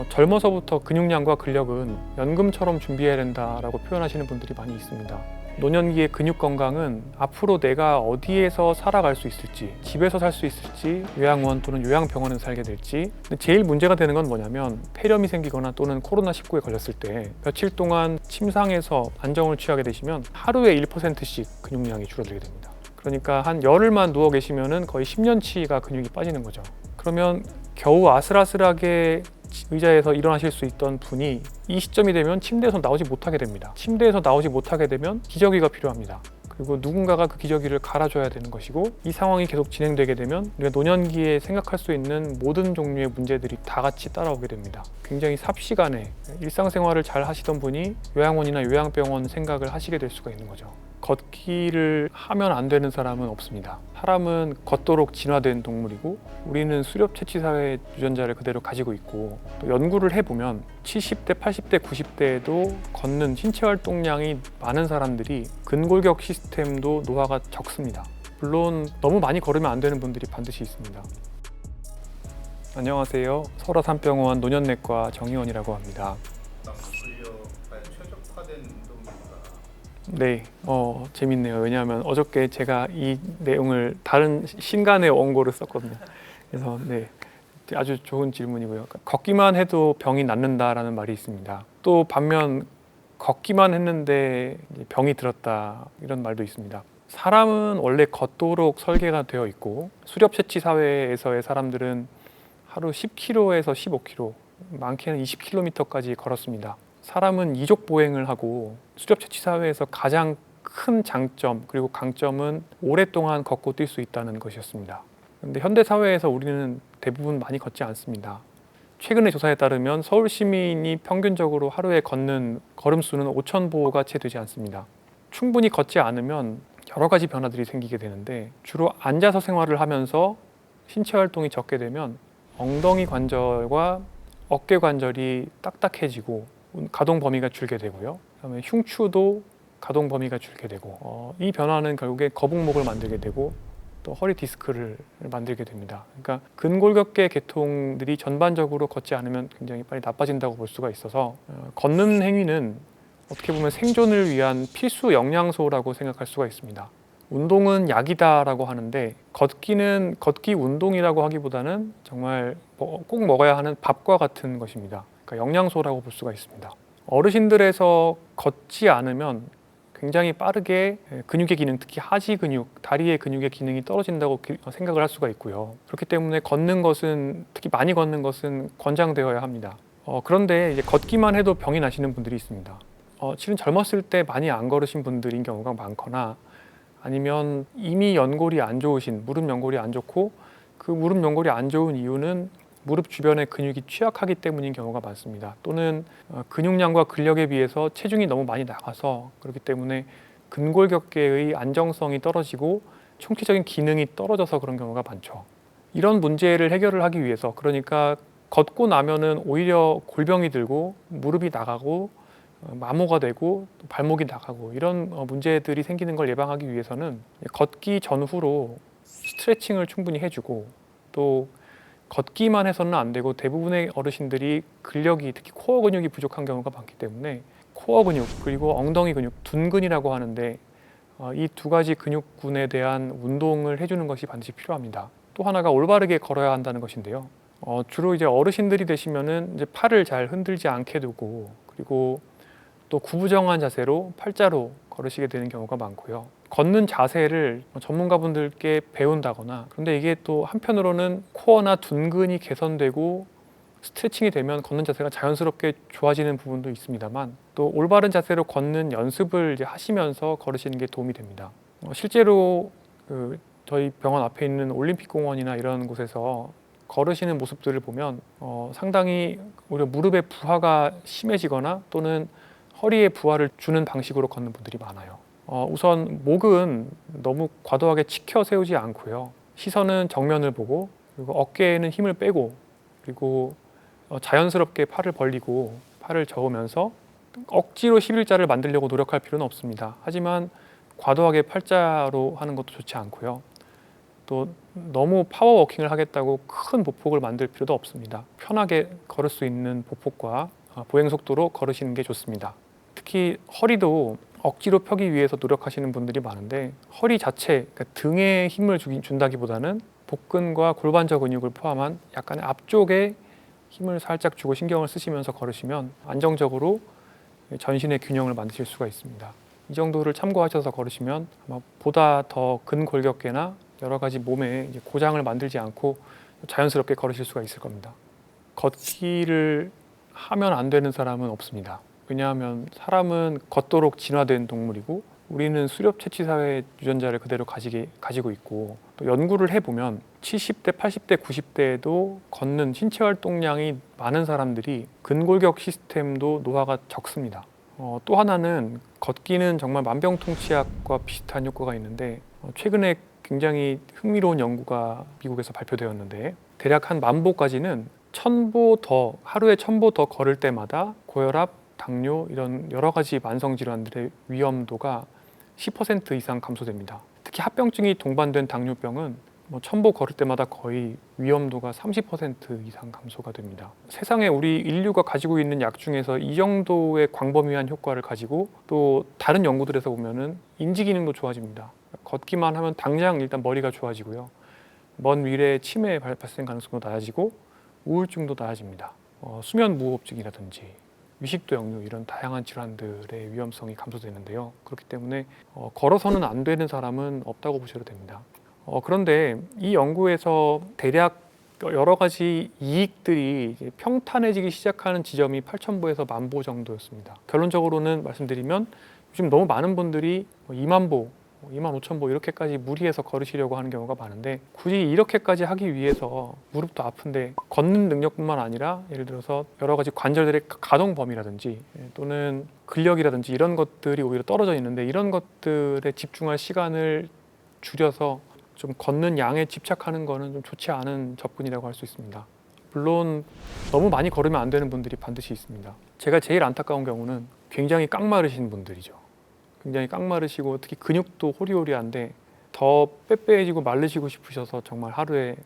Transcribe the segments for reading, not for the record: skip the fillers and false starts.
젊어서부터 근육량과 근력은 연금처럼 준비해야 된다라고 표현하시는 분들이 많이 있습니다. 노년기의 근육 건강은 앞으로 내가 어디에서 살아갈 수 있을지, 집에서 살 수 있을지, 요양원 또는 요양병원에서 살게 될지. 근데 제일 문제가 되는 건 뭐냐면 폐렴이 생기거나 또는 코로나19에 걸렸을 때 며칠 동안 침상에서 안정을 취하게 되시면 하루에 1%씩 근육량이 줄어들게 됩니다. 그러니까 한 열흘만 누워 계시면은 거의 10년치가 근육이 빠지는 거죠. 그러면 겨우 아슬아슬하게 의자에서 일어나실 수 있던 분이 이 시점이 되면 침대에서 나오지 못하게 됩니다. 침대에서 나오지 못하게 되면 기저귀가 필요합니다. 그리고 누군가가 그 기저귀를 갈아줘야 되는 것이고, 이 상황이 계속 진행되게 되면 우리가 노년기에 생각할 수 있는 모든 종류의 문제들이 다 같이 따라오게 됩니다. 굉장히 삽시간에 일상생활을 잘 하시던 분이 요양원이나 요양병원 생각을 하시게 될 수가 있는 거죠. 걷기를 하면 안 되는 사람은 없습니다. 사람은 걷도록 진화된 동물이고, 우리는 수렵 채취 사회의 유전자를 그대로 가지고 있고, 또 연구를 해보면 70대, 80대, 90대에도 걷는 신체 활동량이 많은 사람들이 근골격 시스템도 노화가 적습니다. 물론 너무 많이 걸으면 안 되는 분들이 반드시 있습니다. 안녕하세요. 설화산병원 노년내과 정의원이라고 합니다. 네, 재밌네요. 왜냐하면 어저께 제가 이 내용을 다른 신간의 원고를 썼거든요. 그래서 네, 아주 좋은 질문이고요. 걷기만 해도 병이 낫는다라는 말이 있습니다. 또 반면 걷기만 했는데 병이 들었다, 이런 말도 있습니다. 사람은 원래 걷도록 설계가 되어 있고, 수렵채취 사회에서의 사람들은 하루 10km에서 15km, 많게는 20km까지 걸었습니다. 사람은 이족 보행을 하고, 수렵채취 사회에서 가장 큰 장점 그리고 강점은 오랫동안 걷고 뛸 수 있다는 것이었습니다. 그런데 현대 사회에서 우리는 대부분 많이 걷지 않습니다. 최근의 조사에 따르면 서울 시민이 평균적으로 하루에 걷는 걸음수는 5,000보가 채 되지 않습니다. 충분히 걷지 않으면 여러 가지 변화들이 생기게 되는데, 주로 앉아서 생활을 하면서 신체 활동이 적게 되면 엉덩이 관절과 어깨 관절이 딱딱해지고 가동 범위가 줄게 되고요. 그다음에 흉추도 가동 범위가 줄게 되고, 이 변화는 결국에 거북목을 만들게 되고 또 허리 디스크를 만들게 됩니다. 그러니까 근골격계 계통들이 전반적으로 걷지 않으면 굉장히 빨리 나빠진다고 볼 수가 있어서, 걷는 행위는 어떻게 보면 생존을 위한 필수 영양소라고 생각할 수가 있습니다. 운동은 약이다라고 하는데, 걷기는 걷기 운동이라고 하기보다는 정말 꼭 먹어야 하는 밥과 같은 것입니다. 그러니까 영양소라고 볼 수가 있습니다. 어르신들에서 걷지 않으면 굉장히 빠르게 근육의 기능, 특히 하지 근육, 다리의 근육의 기능이 떨어진다고 생각을 할 수가 있고요. 그렇기 때문에 걷는 것은, 특히 많이 걷는 것은 권장되어야 합니다. 그런데 이제 걷기만 해도 병이 나시는 분들이 있습니다. 실은 젊었을 때 많이 안 걸으신 분들인 경우가 많거나, 아니면 이미 연골이 안 좋으신, 무릎 연골이 안 좋고, 그 무릎 연골이 안 좋은 이유는 무릎 주변의 근육이 취약하기 때문인 경우가 많습니다. 또는 근육량과 근력에 비해서 체중이 너무 많이 나가서 그렇기 때문에 근골격계의 안정성이 떨어지고 총체적인 기능이 떨어져서 그런 경우가 많죠. 이런 문제를 해결을 하기 위해서, 그러니까 걷고 나면은 오히려 골병이 들고 무릎이 나가고 마모가 되고 발목이 나가고 이런 문제들이 생기는 걸 예방하기 위해서는 걷기 전후로 스트레칭을 충분히 해주고, 또 걷기만 해서는 안 되고, 대부분의 어르신들이 근력이, 특히 코어 근육이 부족한 경우가 많기 때문에 코어 근육 그리고 엉덩이 근육, 둔근이라고 하는데, 이 두 가지 근육군에 대한 운동을 해주는 것이 반드시 필요합니다. 또 하나가 올바르게 걸어야 한다는 것인데요. 주로 이제 어르신들이 되시면은 이제 팔을 잘 흔들지 않게 두고, 그리고 또 구부정한 자세로 팔자로 걸으시게 되는 경우가 많고요. 걷는 자세를 전문가분들께 배운다거나, 그런데 이게 또 한편으로는 코어나 둔근이 개선되고 스트레칭이 되면 걷는 자세가 자연스럽게 좋아지는 부분도 있습니다만, 또 올바른 자세로 걷는 연습을 이제 하시면서 걸으시는 게 도움이 됩니다. 실제로 저희 병원 앞에 있는 올림픽공원이나 이런 곳에서 걸으시는 모습들을 보면 상당히 오히려 무릎의 부하가 심해지거나 또는 허리에 부하를 주는 방식으로 걷는 분들이 많아요. 우선 목은 너무 과도하게 치켜 세우지 않고요. 시선은 정면을 보고, 그리고 어깨에는 힘을 빼고, 그리고 자연스럽게 팔을 벌리고 팔을 저으면서 억지로 11자를 만들려고 노력할 필요는 없습니다. 하지만 과도하게 팔자로 하는 것도 좋지 않고요. 또 너무 파워워킹을 하겠다고 큰 보폭을 만들 필요도 없습니다. 편하게 걸을 수 있는 보폭과 보행 속도로 걸으시는 게 좋습니다. 특히 허리도 억지로 펴기 위해서 노력하시는 분들이 많은데 허리 자체, 그러니까 등에 힘을 준다기보다는 복근과 골반저 근육을 포함한 약간의 앞쪽에 힘을 살짝 주고 신경을 쓰시면서 걸으시면 안정적으로 전신의 균형을 만드실 수가 있습니다. 이 정도를 참고하셔서 걸으시면 아마 보다 더 근골격계나 여러 가지 몸에 이제 고장을 만들지 않고 자연스럽게 걸으실 수가 있을 겁니다. 걷기를 하면 안 되는 사람은 없습니다. 왜냐하면 사람은 걷도록 진화된 동물이고 우리는 수렵 채취 사회의 유전자를 그대로 가지고 있고 또 연구를 해보면 70대, 80대, 90대에도 걷는 신체 활동량이 많은 사람들이 근골격 시스템도 노화가 적습니다. 또 하나는 걷기는 정말 만병통치약과 비슷한 효과가 있는데 최근에 굉장히 흥미로운 연구가 미국에서 발표되었는데 대략 한 1000보까지는 하루에 1000보 더 걸을 때마다 고혈압, 당뇨 이런 여러 가지 만성 질환들의 위험도가 10% 이상 감소됩니다. 특히 합병증이 동반된 당뇨병은 1000보 걸을 때마다 거의 위험도가 30% 이상 감소가 됩니다. 세상에 우리 인류가 가지고 있는 약 중에서 이 정도의 광범위한 효과를 가지고 또 다른 연구들에서 보면은 인지 기능도 좋아집니다. 걷기만 하면 당장 일단 머리가 좋아지고요. 먼 미래에 치매 발생 가능성도 낮아지고 우울증도 낮아집니다. 수면 무호흡증이라든지 위식도 역류 이런 다양한 질환들의 위험성이 감소되는데요. 그렇기 때문에 걸어서는 안 되는 사람은 없다고 보셔도 됩니다. 그런데 이 연구에서 대략 여러 가지 이익들이 이제 평탄해지기 시작하는 지점이 8000보에서 10,000보 정도였습니다. 결론적으로는 말씀드리면 요즘 너무 많은 분들이 20,000보, 25,000보 이렇게까지 무리해서 걸으시려고 하는 경우가 많은데 굳이 이렇게까지 하기 위해서 무릎도 아픈데 걷는 능력뿐만 아니라 예를 들어서 여러 가지 관절들의 가동 범위라든지 또는 근력이라든지 이런 것들이 오히려 떨어져 있는데 이런 것들에 집중할 시간을 줄여서 좀 걷는 양에 집착하는 거는 좀 좋지 않은 접근이라고 할 수 있습니다. 물론 너무 많이 걸으면 안 되는 분들이 반드시 있습니다. 제가 제일 안타까운 경우는 굉장히 깡마르신 분들이죠. 굉장히 깡마르시고 특히 근육도 호리호리한데 더 빼빼해지고 마르시고 싶으셔서 정말 하루에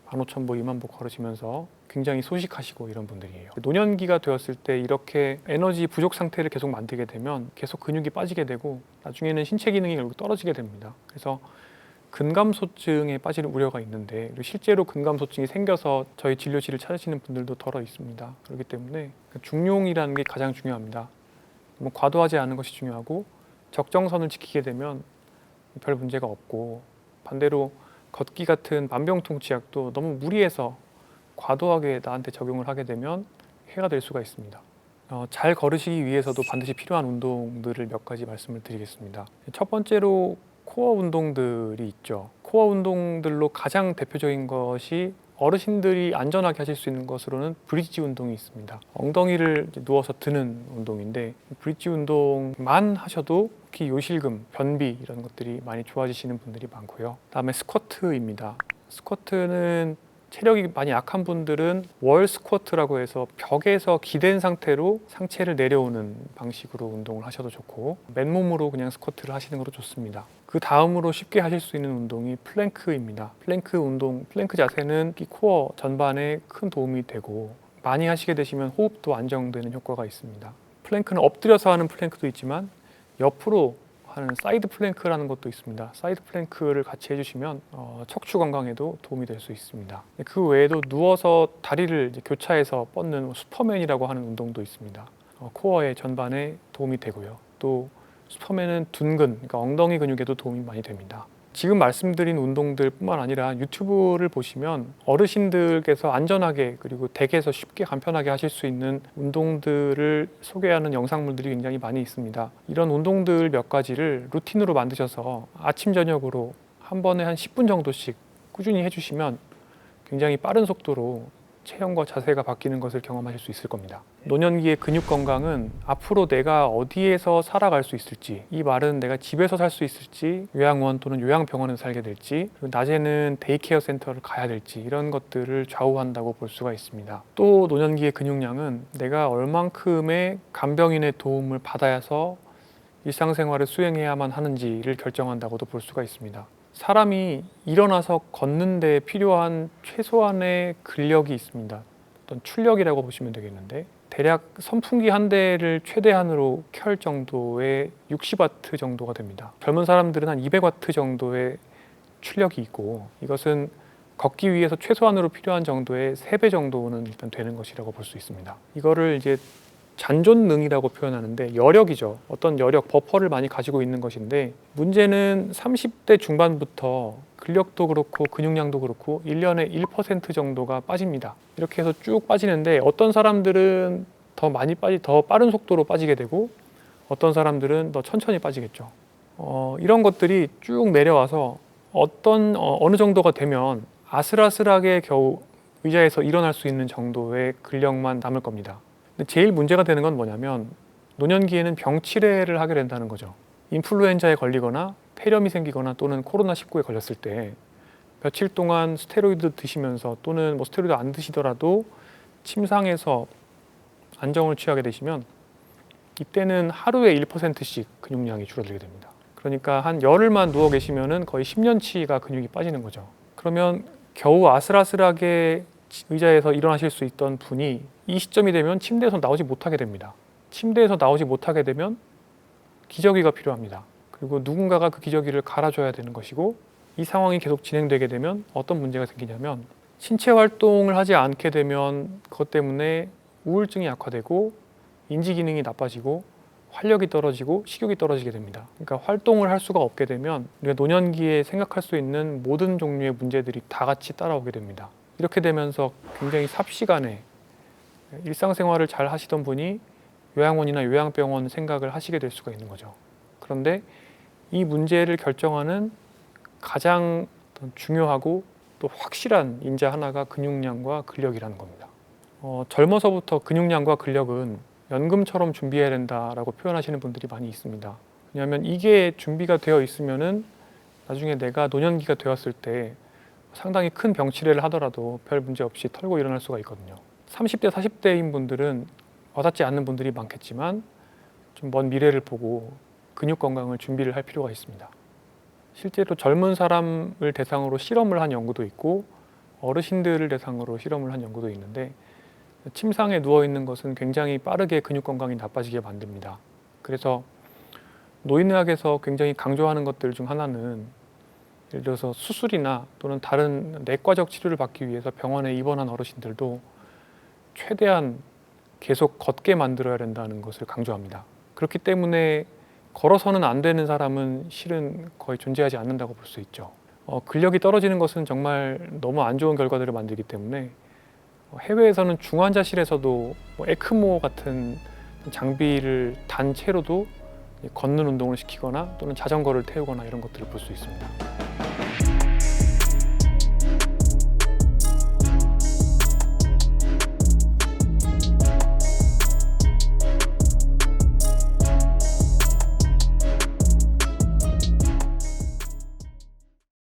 15,000보, 20,000보 걸으시면서 굉장히 소식하시고 이런 분들이에요. 노년기가 되었을 때 이렇게 에너지 부족 상태를 계속 만들게 되면 계속 근육이 빠지게 되고 나중에는 신체 기능이 결국 떨어지게 됩니다. 그래서 근감소증에 빠지는 우려가 있는데 실제로 근감소증이 생겨서 저희 진료실을 찾으시는 분들도 덜어 있습니다. 그렇기 때문에 중용이라는 게 가장 중요합니다. 과도하지 않은 것이 중요하고 적정선을 지키게 되면 별 문제가 없고 반대로 걷기 같은 만병통치약도 너무 무리해서 과도하게 나한테 적용을 하게 되면 해가 될 수가 있습니다. 잘 걸으시기 위해서도 반드시 필요한 운동들을 몇 가지 말씀을 드리겠습니다. 첫 번째로 코어 운동들이 있죠. 코어 운동들로 가장 대표적인 것이 어르신들이 안전하게 하실 수 있는 것으로는 브릿지 운동이 있습니다. 엉덩이를 누워서 드는 운동인데 브릿지 운동만 하셔도 특히 요실금, 변비 이런 것들이 많이 좋아지시는 분들이 많고요. 그다음에 스쿼트입니다. 스쿼트는 체력이 많이 약한 분들은 월 스쿼트라고 해서 벽에서 기댄 상태로 상체를 내려오는 방식으로 운동을 하셔도 좋고 맨몸으로 그냥 스쿼트를 하시는 것도 좋습니다. 그 다음으로 쉽게 하실 수 있는 운동이 플랭크입니다. 플랭크 자세는 이 코어 전반에 큰 도움이 되고 많이 하시게 되시면 호흡도 안정되는 효과가 있습니다. 플랭크는 엎드려서 하는 플랭크도 있지만 옆으로 하는 사이드 플랭크라는 것도 있습니다. 사이드 플랭크를 같이 해주시면 척추 건강에도 도움이 될 수 있습니다. 그 외에도 누워서 다리를 이제 교차해서 뻗는 슈퍼맨이라고 하는 운동도 있습니다. 코어의 전반에 도움이 되고요. 또 슈퍼맨은 둔근, 그러니까 엉덩이 근육에도 도움이 많이 됩니다. 지금 말씀드린 운동들 뿐만 아니라 유튜브를 보시면 어르신들께서 안전하게 그리고 댁에서 쉽게 간편하게 하실 수 있는 운동들을 소개하는 영상물들이 굉장히 많이 있습니다. 이런 운동들 몇 가지를 루틴으로 만드셔서 아침 저녁으로 한 번에 한 10분 정도씩 꾸준히 해주시면 굉장히 빠른 속도로 체형과 자세가 바뀌는 것을 경험하실 수 있을 겁니다. 노년기의 근육 건강은 앞으로 내가 어디에서 살아갈 수 있을지, 이 말은 내가 집에서 살 수 있을지, 요양원 또는 요양병원에서 살게 될지, 그리고 낮에는 데이케어 센터를 가야 될지 이런 것들을 좌우한다고 볼 수가 있습니다. 또 노년기의 근육량은 내가 얼만큼의 간병인의 도움을 받아서 일상생활을 수행해야만 하는지를 결정한다고도 볼 수가 있습니다. 사람이 일어나서 걷는 데 필요한 최소한의 근력이 있습니다. 어떤 출력이라고 보시면 되겠는데 대략 선풍기 한 대를 최대한으로 켤 정도의 60와트 정도가 됩니다. 젊은 사람들은 한 200와트 정도의 출력이 있고 이것은 걷기 위해서 최소한으로 필요한 정도의 3배 정도는 일단 되는 것이라고 볼 수 있습니다. 이거를 이제 잔존능이라고 표현하는데 여력이죠. 어떤 여력, 버퍼를 많이 가지고 있는 것인데 문제는 30대 중반부터 근력도 그렇고 근육량도 그렇고 1년에 1% 정도가 빠집니다. 이렇게 해서 쭉 빠지는데 어떤 사람들은 더 많이 더 빠른 속도로 빠지게 되고 어떤 사람들은 더 천천히 빠지겠죠. 이런 것들이 쭉 내려와서 어느 정도가 되면 아슬아슬하게 겨우 의자에서 일어날 수 있는 정도의 근력만 남을 겁니다. 근데 제일 문제가 되는 건 뭐냐면 노년기에는 병치레를 하게 된다는 거죠. 인플루엔자에 걸리거나 폐렴이 생기거나 또는 코로나19에 걸렸을 때 며칠 동안 스테로이드 드시면서 또는 뭐 스테로이드 안 드시더라도 침상에서 안정을 취하게 되시면 이때는 하루에 1%씩 근육량이 줄어들게 됩니다. 그러니까 한 열흘만 누워 계시면은 거의 10년치가 근육이 빠지는 거죠. 그러면 겨우 아슬아슬하게 의자에서 일어나실 수 있던 분이 이 시점이 되면 침대에서 나오지 못하게 됩니다. 침대에서 나오지 못하게 되면 기저귀가 필요합니다. 그리고 누군가가 그 기저귀를 갈아줘야 되는 것이고 이 상황이 계속 진행되게 되면 어떤 문제가 생기냐면 신체 활동을 하지 않게 되면 그것 때문에 우울증이 약화되고 인지 기능이 나빠지고 활력이 떨어지고 식욕이 떨어지게 됩니다. 그러니까 활동을 할 수가 없게 되면 우리가 노년기에 생각할 수 있는 모든 종류의 문제들이 다 같이 따라오게 됩니다. 이렇게 되면서 굉장히 삽시간에 일상생활을 잘 하시던 분이 요양원이나 요양병원 생각을 하시게 될 수가 있는 거죠. 그런데 이 문제를 결정하는 가장 중요하고 또 확실한 인자 하나가 근육량과 근력이라는 겁니다. 젊어서부터 근육량과 근력은 연금처럼 준비해야 된다라고 표현하시는 분들이 많이 있습니다. 왜냐하면 이게 준비가 되어 있으면은 나중에 내가 노년기가 되었을 때 상당히 큰 병치레를 하더라도 별 문제 없이 털고 일어날 수가 있거든요. 30대, 40대인 분들은 와닿지 않는 분들이 많겠지만 좀 먼 미래를 보고 근육 건강을 준비를 할 필요가 있습니다. 실제로 젊은 사람을 대상으로 실험을 한 연구도 있고 어르신들을 대상으로 실험을 한 연구도 있는데 침상에 누워 있는 것은 굉장히 빠르게 근육 건강이 나빠지게 만듭니다. 그래서 노인의학에서 굉장히 강조하는 것들 중 하나는 예를 들어서 수술이나 또는 다른 내과적 치료를 받기 위해서 병원에 입원한 어르신들도 최대한 계속 걷게 만들어야 된다는 것을 강조합니다. 그렇기 때문에 걸어서는 안 되는 사람은 실은 거의 존재하지 않는다고 볼 수 있죠. 근력이 떨어지는 것은 정말 너무 안 좋은 결과들을 만들기 때문에 해외에서는 중환자실에서도 에크모 같은 장비를 단 채로도 걷는 운동을 시키거나 또는 자전거를 태우거나 이런 것들을 볼 수 있습니다.